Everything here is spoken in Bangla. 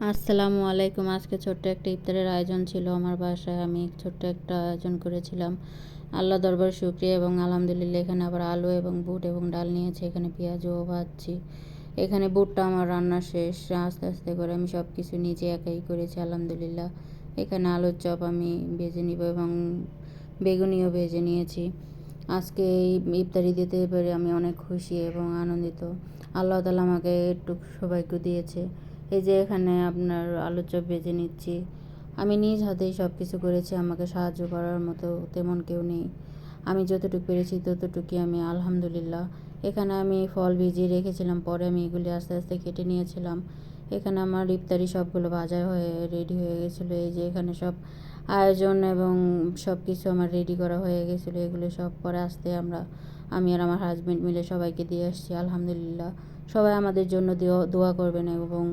আসসালামু আলাইকুম। আজকে ছোট্ট একটা ইফতারের আয়োজন ছিল আমার বাসায়। আমি ছোট্ট একটা আয়োজন করেছিলাম। আল্লাহ দরবার শুকরিয়া এবং আলহামদুলিল্লাহ। এখানে আবার আলু এবং বুট এবং ডাল নিয়েছি। এখানে পেঁয়াজও ভাজছি। এখানে বুটটা আমার রান্না শেষ। আস্তে আস্তে করে আমি সব কিছু নিজে একাই করেছি আলহামদুলিল্লাহ। এখানে আলুর চপ আমি ভেজে নিব এবং বেগুনিও ভেজে নিয়েছি। আজকে এই ইফতারি দিতে পেরে আমি অনেক খুশি এবং আনন্দিত। আল্লাহ তাআলা আমাকে একটু সৌভাগ্য দিয়েছে। এই যে এখানে আপনার আলুর চপ ভেজে নিচ্ছি। আমি নিজ হাতেই সব কিছু করেছি। আমাকে সাহায্য করার মতো তেমন কেউ নেই। আমি যতটুকু পেরেছি ততটুকুই আমি আলহামদুলিল্লাহ। এখানে আমি ফল ভিজিয়ে রেখেছিলাম, পরে আমি এগুলি আস্তে আস্তে কেটে নিয়েছিলাম। এখানে আমার ইফতারি সবগুলো ভাজা হয়ে রেডি হয়ে গেছিলো। এই যে এখানে সব আয়োজন এবং সব কিছু আমার রেডি করা হয়ে গেছিলো। এগুলো সব পরে আসতে আমি আর আমার হাজব্যান্ড মিলে সবাইকে দিয়ে আসছি আলহামদুলিল্লাহ। সবাই আমাদের জন্য দোয়া করবেন এবং